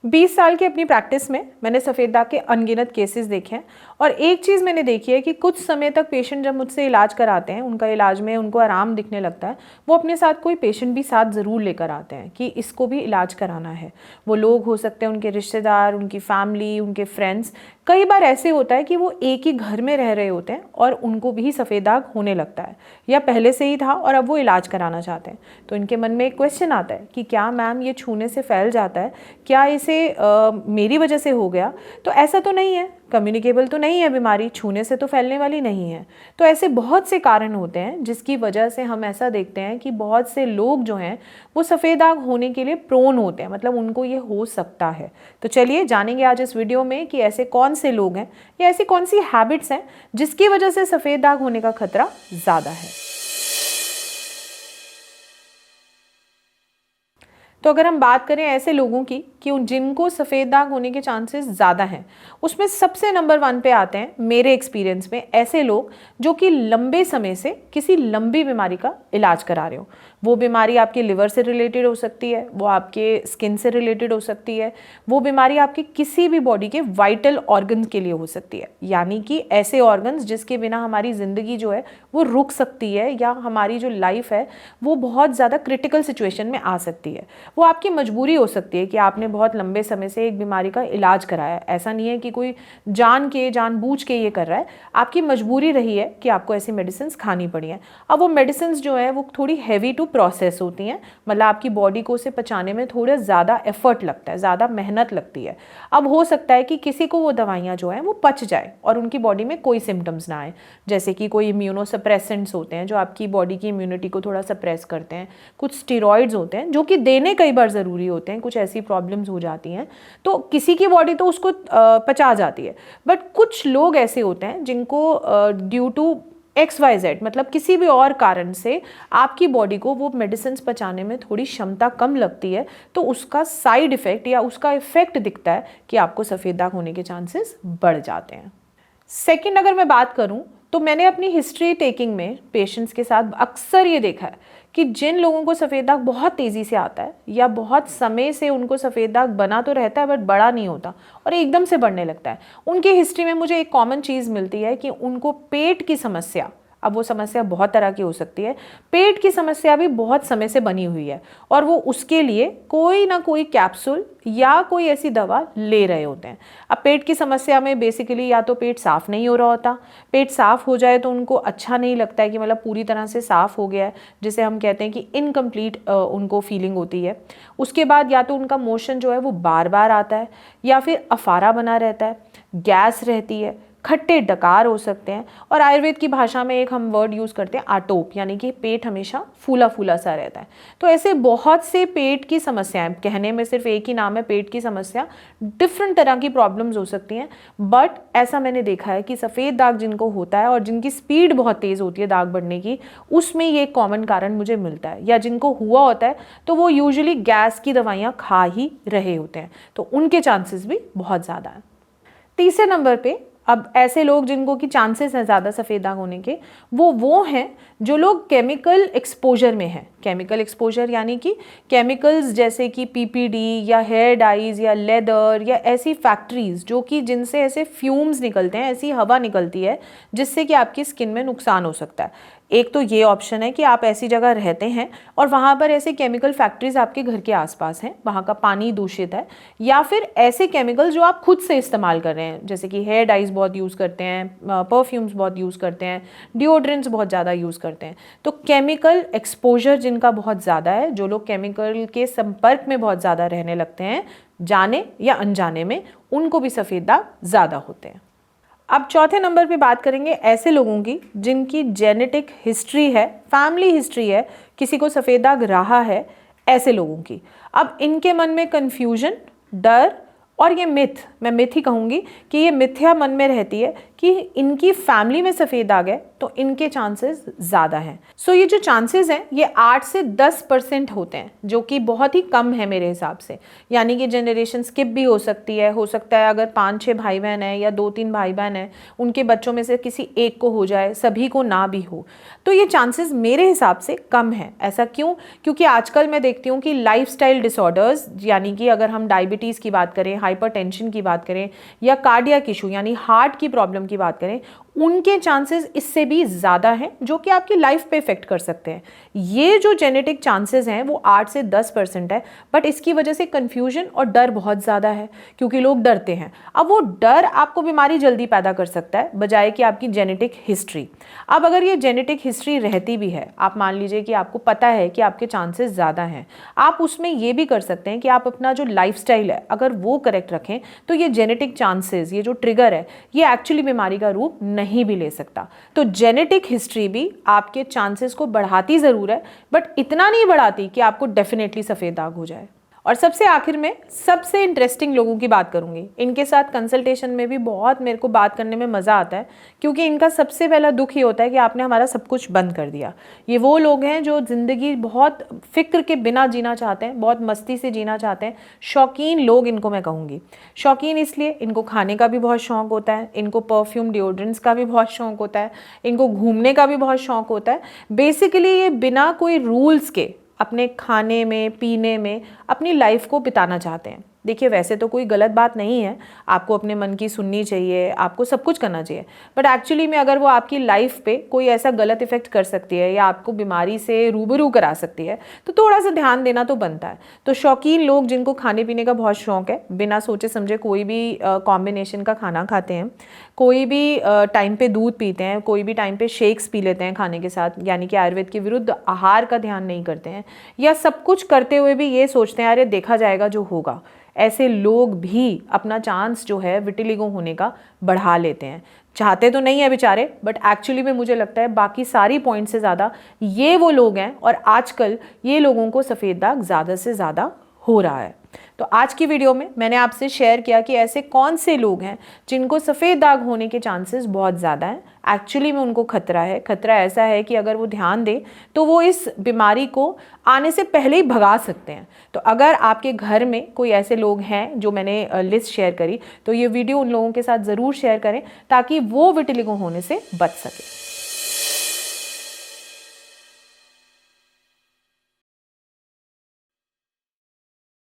20 साल की अपनी प्रैक्टिस में मैंने सफ़ेद दाग के अनगिनत केसेस देखे हैं और एक चीज़ मैंने देखी है कि कुछ समय तक पेशेंट जब मुझसे इलाज कराते हैं, उनका इलाज में उनको आराम दिखने लगता है, वो अपने साथ कोई पेशेंट भी साथ ज़रूर लेकर आते हैं कि इसको भी इलाज कराना है। वो लोग हो सकते हैं उनके रिश्तेदार, उनकी फैमिली, उनके फ्रेंड्स। कई बार ऐसे होता है कि वो एक ही घर में रह रहे होते हैं और उनको भी सफ़ेद दाग होने लगता है या पहले से ही था और अब वो इलाज कराना चाहते हैं। तो इनके मन में एक क्वेश्चन आता है कि क्या मैम ये छूने से फैल जाता है, क्या इसे मेरी वजह से हो गया? तो ऐसा तो नहीं है, कम्युनिकेबल तो नहीं है बीमारी, छूने से तो फैलने वाली नहीं है। तो ऐसे बहुत से कारण होते हैं जिसकी वजह से हम ऐसा देखते हैं कि बहुत से लोग जो हैं वो सफ़ेद दाग होने के लिए प्रोन होते हैं, मतलब उनको ये हो सकता है। तो चलिए जानेंगे आज इस वीडियो में कि ऐसे कौन से लोग हैं या ऐसी कौन सी हैबिट्स हैं जिसकी वजह से सफ़ेद दाग होने का खतरा ज़्यादा है। तो अगर हम बात करें ऐसे लोगों की कि जिनको सफ़ेद दाग होने के चांसेस ज़्यादा हैं, उसमें सबसे नंबर 1 पे आते हैं मेरे एक्सपीरियंस में ऐसे लोग जो कि लंबे समय से किसी लंबी बीमारी का इलाज करा रहे हो। वो बीमारी आपके लिवर से रिलेटेड हो सकती है, वो आपके स्किन से रिलेटेड हो सकती है, वो बीमारी आपकी किसी भी बॉडी के वाइटल ऑर्गन्स के लिए हो सकती है, यानी कि ऐसे ऑर्गन्स जिसके बिना हमारी ज़िंदगी जो है वो रुक सकती है या हमारी जो लाइफ है वो बहुत ज़्यादा क्रिटिकल सिचुएशन में आ सकती है। वो आपकी मजबूरी हो सकती है कि आपने बहुत लंबे समय से एक बीमारी का इलाज कराया है। ऐसा नहीं है कि कोई जानबूझ के ये कर रहा है, आपकी मजबूरी रही है कि आपको ऐसी मेडिसिन खानी पड़ी हैं। अब वो मेडिसिन जो है वो थोड़ी हैवी टू प्रोसेस होती हैं, मतलब आपकी बॉडी को उसे पचाने में थोड़ा ज़्यादा एफर्ट लगता है, ज़्यादा मेहनत लगती है। अब हो सकता है कि किसी को वो दवाइयाँ जो हैं वो पच जाए और उनकी बॉडी में कोई सिम्टम्स ना आए, जैसे कि कोई इम्यूनोसप्रेसेंट्स होते हैं जो आपकी बॉडी की इम्यूनिटी को थोड़ा सप्रेस करते हैं, कुछ स्टेरॉइड्स होते हैं जो कि देने कई बार ज़रूरी होते हैं, कुछ ऐसी प्रॉब्लम्स हो जाती हैं तो किसी की बॉडी तो उसको पचा जाती है। बट कुछ लोग ऐसे होते हैं जिनको ड्यू टू XYZ, मतलब किसी भी और कारण से आपकी बॉडी को वो मेडिसिन पचाने में थोड़ी क्षमता कम लगती है, तो उसका साइड इफ़ेक्ट या उसका इफ़ेक्ट दिखता है कि आपको सफ़ेद दाग होने के चांसेस बढ़ जाते हैं। सेकंड, अगर मैं बात करूं तो मैंने अपनी हिस्ट्री टेकिंग में पेशेंट्स के साथ अक्सर ये देखा है कि जिन लोगों को सफ़ेद दाग बहुत तेज़ी से आता है या बहुत समय से उनको सफ़ेद दाग बना तो रहता है बट बड़ा नहीं होता और एकदम से बढ़ने लगता है, उनकी हिस्ट्री में मुझे एक कॉमन चीज़ मिलती है कि उनको पेट की समस्या, अब वो समस्या बहुत तरह की हो सकती है, पेट की समस्या भी बहुत समय से बनी हुई है और वो उसके लिए कोई ना कोई कैप्सूल या कोई ऐसी दवा ले रहे होते हैं। अब पेट की समस्या में बेसिकली या तो पेट साफ़ नहीं हो रहा होता, पेट साफ़ हो जाए तो उनको अच्छा नहीं लगता है कि मतलब पूरी तरह से साफ़ हो गया है, जिसे हम कहते हैं कि इनकम्प्लीट उनको फीलिंग होती है। उसके बाद या तो उनका मोशन जो है वो बार बार आता है या फिर अफारा बना रहता है, गैस रहती है, खट्टे डकार हो सकते हैं और आयुर्वेद की भाषा में एक हम वर्ड यूज़ करते हैं आटोप, यानी कि पेट हमेशा फूला फूला सा रहता है। तो ऐसे बहुत से पेट की समस्याएं, कहने में सिर्फ एक ही नाम है पेट की समस्या, डिफरेंट तरह की प्रॉब्लम्स हो सकती हैं, बट ऐसा मैंने देखा है कि सफ़ेद दाग जिनको होता है और जिनकी स्पीड बहुत तेज़ होती है दाग बढ़ने की, उसमें ये एक कॉमन कारण मुझे मिलता है, या जिनको हुआ होता है तो वो यूजुअली गैस की दवाइयाँ खा ही रहे होते हैं, तो उनके चांसेस भी बहुत ज़्यादा हैं। तीसरे नंबर पे अब ऐसे लोग जिनको की चांसेस हैं ज़्यादा सफ़ेद दाग होने के, वो हैं जो लोग केमिकल एक्सपोजर में हैं। केमिकल एक्सपोजर यानी कि केमिकल्स जैसे कि PPD या हेयर डाइज या लेदर या ऐसी फैक्ट्रीज़ जो कि जिनसे ऐसे फ्यूम्स निकलते हैं, ऐसी हवा निकलती है जिससे कि आपकी स्किन में नुकसान हो सकता है। एक तो ये ऑप्शन है कि आप ऐसी जगह रहते हैं और वहाँ पर ऐसे केमिकल फैक्ट्रीज आपके घर के आसपास हैं, वहाँ का पानी दूषित है, या फिर ऐसे केमिकल जो आप खुद से इस्तेमाल कर रहे हैं, जैसे कि हेयर डाइज बहुत यूज़ करते हैं, परफ्यूम्स बहुत यूज़ करते हैं, डिओड्रेंट्स बहुत ज़्यादा यूज़ करते हैं। तो केमिकल एक्सपोजर जिनका बहुत ज़्यादा है, जो लोग केमिकल के संपर्क में बहुत ज़्यादा रहने लगते हैं जाने या अनजाने में, उनको भी सफ़ेद दाग ज़्यादा होते हैं। अब चौथे नंबर पे बात करेंगे ऐसे लोगों की जिनकी जेनेटिक हिस्ट्री है, फैमिली हिस्ट्री है, किसी को सफ़ेद दाग रहा है, ऐसे लोगों की। अब इनके मन में कन्फ्यूजन, डर और ये मिथ, मैं मिथ ही कहूँगी कि ये मिथ्या मन में रहती है कि इनकी फैमिली में सफ़ेद दाग है तो इनके चांसेस ज़्यादा हैं। सो ये जो चांसेस हैं ये 8 से 10% होते हैं, जो कि बहुत ही कम है मेरे हिसाब से। यानी कि जनरेशन स्किप भी हो सकती है, हो सकता है अगर 5-6 भाई बहन हैं या 2-3 भाई बहन हैं, उनके बच्चों में से किसी एक को हो जाए, सभी को ना भी हो। तो ये चांसेस मेरे हिसाब से कम है। ऐसा क्यों? क्योंकि आजकल मैं देखती हूँ कि लाइफस्टाइल डिसऑर्डर्स, यानी कि अगर हम डायबिटीज़ की बात करें, हाइपरटेंशन की बात करें या कार्डियक इशू यानी हार्ट की प्रॉब्लम की बात करें, उनके चांसेस इससे भी ज़्यादा हैं, जो कि आपकी लाइफ पे इफेक्ट कर सकते हैं। ये जो जेनेटिक चांसेस हैं वो 8 से 10% है, बट इसकी वजह से कन्फ्यूजन और डर बहुत ज़्यादा है, क्योंकि लोग डरते हैं। अब वो डर आपको बीमारी जल्दी पैदा कर सकता है, बजाय कि आपकी जेनेटिक हिस्ट्री। अब अगर ये जेनेटिक हिस्ट्री रहती भी है, आप मान लीजिए कि आपको पता है कि आपके चांसेस ज़्यादा हैं, आप उसमें ये भी कर सकते हैं कि आप अपना जो लाइफस्टाइल है अगर वो करेक्ट रखें, तो ये जेनेटिक चांसेस, ये जो ट्रिगर है, ये एक्चुअली बीमारी का रूप नहीं भी ले सकता। तो जेनेटिक हिस्ट्री भी आपके चांसेस को बढ़ाती ज़रूर है, बट इतना नहीं बढ़ाती कि आपको डेफिनेटली सफ़ेद दाग हो जाए। और सबसे आखिर में सबसे इंटरेस्टिंग लोगों की बात करूंगी। इनके साथ कंसल्टेशन में भी बहुत मेरे को बात करने में मज़ा आता है, क्योंकि इनका सबसे पहला दुख ये होता है कि आपने हमारा सब कुछ बंद कर दिया। ये वो लोग हैं जो ज़िंदगी बहुत फिक्र के बिना जीना चाहते हैं, बहुत मस्ती से जीना चाहते हैं। शौकीन लोग इनको मैं कहूँगी। शौकीन इसलिए, इनको खाने का भी बहुत शौक़ होता है, इनको परफ्यूम डिओड्रेंट्स का भी बहुत शौक़ होता है, इनको घूमने का भी बहुत शौक़ होता है। बेसिकली ये बिना कोई रूल्स के अपने खाने में, पीने में अपनी लाइफ को बिताना चाहते हैं। देखिए, वैसे तो कोई गलत बात नहीं है, आपको अपने मन की सुननी चाहिए, आपको सब कुछ करना चाहिए, बट एक्चुअली में अगर वो आपकी लाइफ पे कोई ऐसा गलत इफेक्ट कर सकती है या आपको बीमारी से रूबरू करा सकती है, तो थोड़ा सा ध्यान देना तो बनता है। तो शौकीन लोग जिनको खाने पीने का बहुत शौक है, बिना सोचे समझे कोई भी कॉम्बिनेशन का खाना खाते हैं, कोई भी टाइम पे दूध पीते हैं, कोई भी टाइम पे शेक्स पी लेते हैं खाने के साथ, यानी कि आयुर्वेद के विरुद्ध आहार का ध्यान नहीं करते हैं, या सब कुछ करते हुए भी ये सोचते हैं अरे देखा जाएगा जो होगा, ऐसे लोग भी अपना चांस जो है विटिलिगो होने का बढ़ा लेते हैं। चाहते तो नहीं है बेचारे, बट एक्चुअली में मुझे लगता है बाकी सारी पॉइंट से ज़्यादा ये वो लोग हैं, और आजकल ये लोगों को सफ़ेद दाग ज़्यादा से ज़्यादा हो रहा है। तो आज की वीडियो में मैंने आपसे शेयर किया कि ऐसे कौन से लोग हैं जिनको सफ़ेद दाग होने के चांसेस बहुत ज़्यादा हैं। एक्चुअली में उनको खतरा है। खतरा ऐसा है कि अगर वो ध्यान दें तो वो इस बीमारी को आने से पहले ही भगा सकते हैं। तो अगर आपके घर में कोई ऐसे लोग हैं जो मैंने लिस्ट शेयर करी, तो ये वीडियो उन लोगों के साथ ज़रूर शेयर करें ताकि वो विटिलिगो होने से बच सके।